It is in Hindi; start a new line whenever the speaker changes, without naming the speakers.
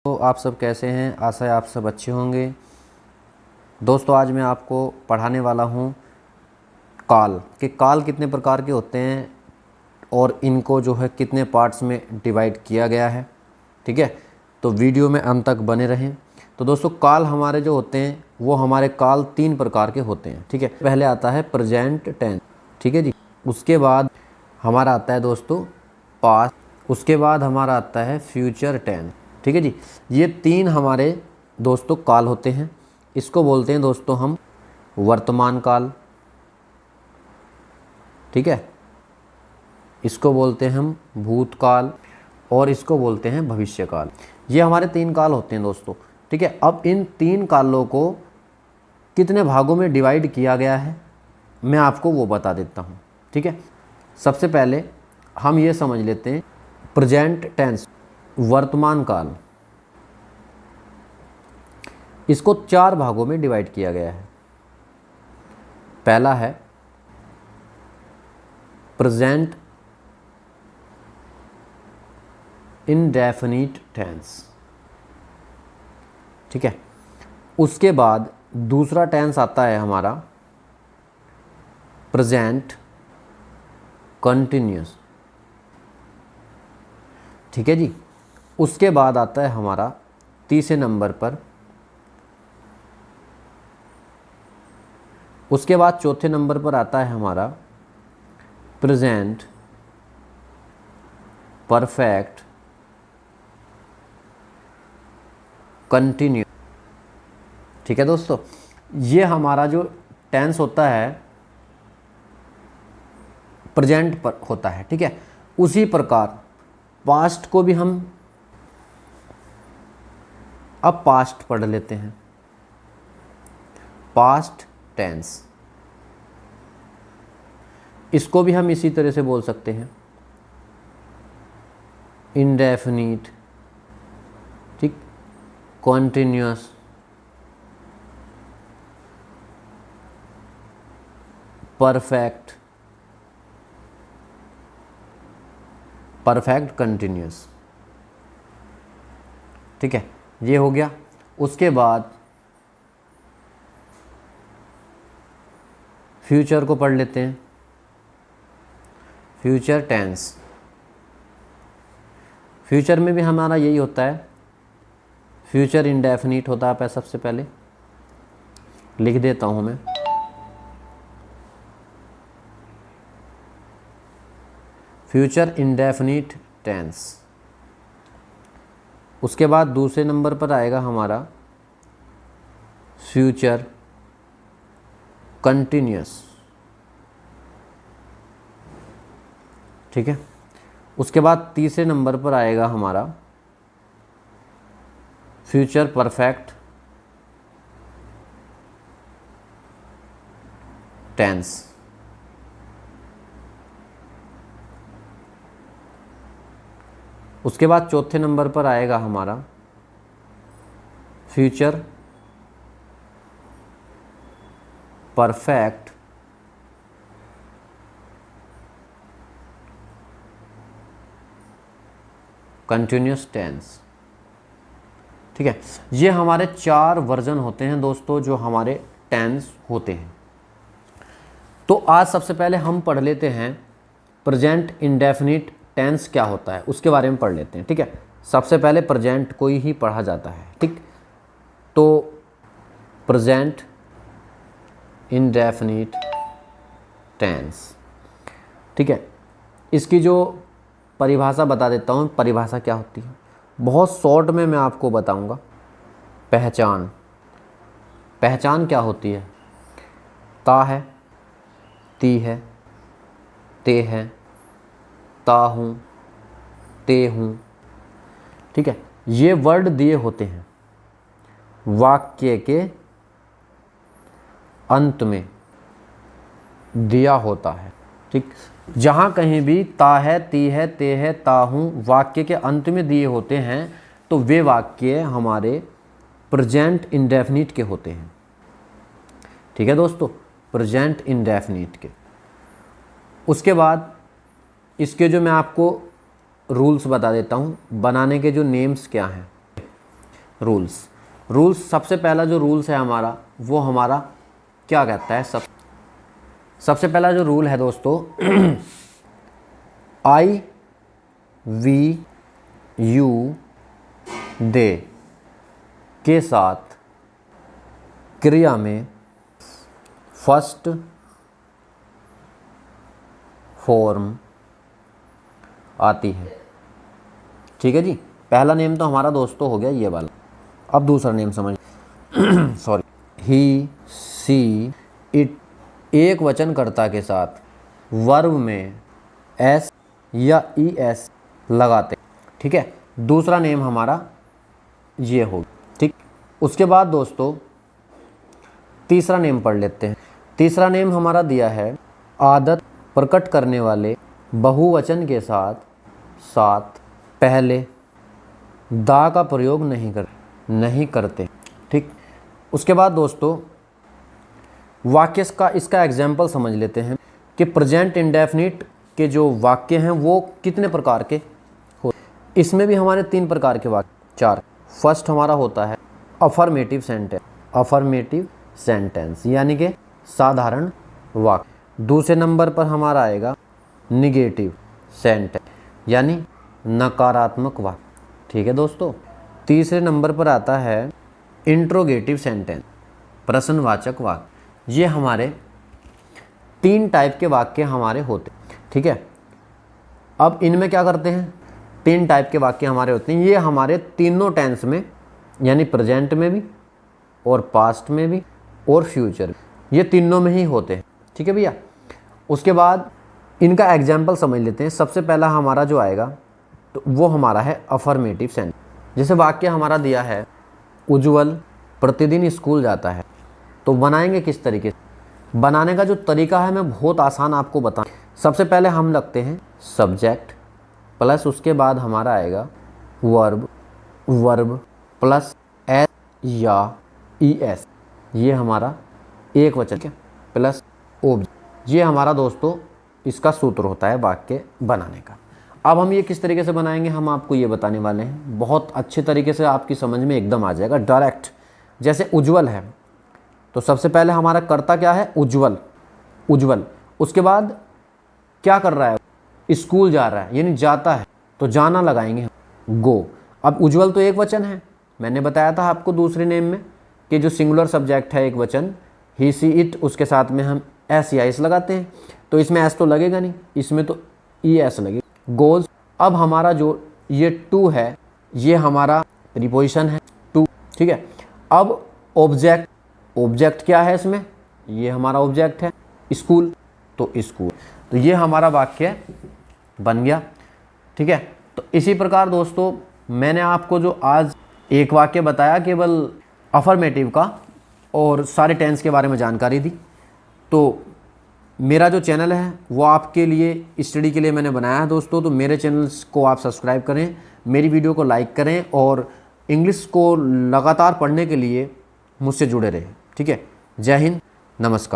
तो आप सब कैसे हैं? आशा है आप सब अच्छे होंगे। दोस्तों, आज मैं आपको पढ़ाने वाला हूँ काल कि काल कितने प्रकार के होते हैं और इनको जो है कितने पार्ट्स में डिवाइड किया गया है। ठीक है, तो वीडियो में अंत तक बने रहें। तो दोस्तों, काल हमारे जो होते हैं वो हमारे काल 3 प्रकार के होते हैं। ठीक है, पहले आता है प्रेजेंट टेंस। ठीक है जी। उसके बाद हमारा आता है दोस्तों पास्ट। उसके बाद हमारा आता है फ्यूचर टेंस। ठीक है जी। ये 3 हमारे दोस्तों काल होते हैं। इसको बोलते हैं दोस्तों हम वर्तमान काल। ठीक है, इसको बोलते हैं हम भूतकाल और इसको बोलते हैं भविष्यकाल। ये हमारे 3 काल होते हैं दोस्तों। ठीक है, अब इन 3 कालों को कितने भागों में डिवाइड किया गया है मैं आपको वो बता देता हूँ। ठीक है, सबसे पहले हम ये समझ लेते हैं प्रेजेंट टेंस वर्तमान काल, इसको 4 भागों में डिवाइड किया गया है। पहला है प्रेजेंट इंडेफिनिट टेंस। ठीक है, उसके बाद दूसरा टेंस आता है हमारा प्रेजेंट कंटिन्यूअस। ठीक है जी। उसके बाद आता है हमारा तीसरे नंबर पर, उसके बाद चौथे नंबर पर आता है हमारा प्रेजेंट परफेक्ट कंटिन्यू। ठीक है दोस्तों, ये हमारा जो टेंस होता है प्रेजेंट पर होता है। ठीक है, उसी प्रकार पास्ट को भी हम अब पास्ट पढ़ लेते हैं। पास्ट टेंस, इसको भी हम इसी तरह से बोल सकते हैं इंडेफिनिट, ठीक, कॉन्टिन्यूअस, परफेक्ट, परफेक्ट कंटिन्यूअस। ठीक है, ये हो गया। उसके बाद फ्यूचर को पढ़ लेते हैं। फ्यूचर टेंस, फ्यूचर में भी हमारा यही होता है, फ्यूचर इंडेफिनिट होता है। सबसे पहले लिख देता हूं मैं, फ्यूचर इंडेफिनिट टेंस। उसके बाद दूसरे नंबर पर आएगा हमारा फ्यूचर कंटिन्यूअस। ठीक है, उसके बाद तीसरे नंबर पर आएगा हमारा फ्यूचर परफेक्ट टेंस। उसके बाद चौथे नंबर पर आएगा हमारा फ्यूचर परफेक्ट कंटिन्यूअस टेंस। ठीक है, ये हमारे 4 वर्जन होते हैं दोस्तों जो हमारे टेंस होते हैं। तो आज सबसे पहले हम पढ़ लेते हैं प्रेजेंट इंडेफिनिट टेंस क्या होता है, उसके बारे में पढ़ लेते हैं। ठीक है, सबसे पहले प्रेजेंट को ही पढ़ा जाता है। ठीक, तो प्रेजेंट इंडेफिनिट टेंस। ठीक है, इसकी जो परिभाषा बता देता हूँ, परिभाषा क्या होती है बहुत शॉर्ट में मैं आपको बताऊंगा। पहचान, पहचान क्या होती है? ता है, ती है, ते है, ता हूँ, ते हूँ। ठीक है, ये वर्ड दिए होते हैं वाक्य के अंत में दिया होता है। ठीक, जहाँ कहीं भी ता है, ती है, ते है, ता हूँ वाक्य के अंत में दिए होते हैं तो वे वाक्य हमारे प्रेजेंट इंडेफिनिट के होते हैं। ठीक है दोस्तों, प्रेजेंट इंडेफिनिट के। उसके बाद इसके जो मैं आपको रूल्स बता देता हूँ, बनाने के जो नेम्स क्या हैं। रूल्स सबसे पहला जो रूल्स है हमारा, वो हमारा क्या कहता है, सबसे पहला जो रूल है दोस्तों, आई वी यू दे के साथ क्रिया में फर्स्ट फॉर्म आती है। ठीक है जी, पहला नेम तो हमारा दोस्तों हो गया ये वाला। अब दूसरा नेम समझ सॉरी, ही सी इट एक वचनकर्ता के साथ वर्ब में एस या ई एस लगाते। ठीक है, दूसरा नेम हमारा ये हो। ठीक, उसके बाद दोस्तों तीसरा नेम पढ़ लेते हैं। तीसरा नेम हमारा दिया है आदत प्रकट करने वाले बहुवचन के साथ पहले दा का प्रयोग नहीं करते। ठीक, उसके बाद दोस्तों वाक्य का इसका एग्जाम्पल समझ लेते हैं कि प्रेजेंट इंडेफिनिट के जो वाक्य हैं वो कितने प्रकार के हो। इसमें भी हमारे 3 प्रकार के वाक्य, 4। फर्स्ट हमारा होता है अफर्मेटिव सेंटेंस यानी कि साधारण वाक्य। दूसरे नंबर पर हमारा आएगा निगेटिव सेंटेंस यानी नकारात्मक वाक्य। ठीक है दोस्तों, तीसरे नंबर पर आता है इंट्रोगेटिव सेंटेंस, प्रश्नवाचक वाक्य। ये हमारे 3 टाइप के वाक्य हमारे होते हैं। ठीक है, अब इनमें क्या करते हैं, 3 टाइप के वाक्य हमारे होते हैं। ये हमारे तीनों टेंस में यानी प्रेजेंट में भी और पास्ट में भी और फ्यूचर में, ये तीनों में ही होते हैं। ठीक है भैया, उसके बाद इनका एग्जाम्पल समझ लेते हैं। सबसे पहला हमारा जो आएगा तो वो हमारा है अफर्मेटिव सेंटेंस। जैसे वाक्य हमारा दिया है उज्जवल प्रतिदिन स्कूल जाता है, तो बनाएंगे किस तरीके से। बनाने का जो तरीका है मैं बहुत आसान आपको बताऊं। सबसे पहले हम लगते हैं सब्जेक्ट प्लस उसके बाद हमारा आएगा वर्ब प्लस एस या ई एस, ये हमारा एक वचन के प्लस ऑब्जेक्ट। ये हमारा दोस्तों इसका सूत्र होता है वाक्य बनाने का। अब हम ये किस तरीके से बनाएंगे हम आपको ये बताने वाले हैं। बहुत अच्छे तरीके से आपकी समझ में एकदम आ जाएगा डायरेक्ट। जैसे उज्जवल है तो सबसे पहले हमारा कर्ता क्या है, उज्जवल। उसके बाद क्या कर रहा है, स्कूल जा रहा है यानी जाता है, तो जाना लगाएंगे हम, गो। अब उज्जवल तो एक वचन है, मैंने बताया था आपको दूसरे नेम में कि जो सिंगुलर सब्जेक्ट है एक वचन, ही सी इट, उसके साथ में हम एस या एस लगाते हैं, तो इसमें एस तो लगेगा नहीं, इसमें तो ई एस लगेगा, गोज। अब हमारा जो ये टू है ये हमारा प्रीपोजिशन है टू। ठीक है, अब ऑब्जेक्ट क्या है इसमें, ये हमारा ऑब्जेक्ट है स्कूल, तो स्कूल, तो ये हमारा वाक्य बन गया। ठीक है, तो इसी प्रकार दोस्तों मैंने आपको जो आज एक वाक्य बताया केवल अफर्मेटिव का और सारे टेंस के बारे में जानकारी दी, तो मेरा जो चैनल है वो आपके लिए स्टडी के लिए मैंने बनाया है दोस्तों। तो मेरे चैनल्स को आप सब्सक्राइब करें, मेरी वीडियो को लाइक करें और इंग्लिश को लगातार पढ़ने के लिए मुझसे जुड़े रहें। ठीक है, जय हिंद, नमस्कार।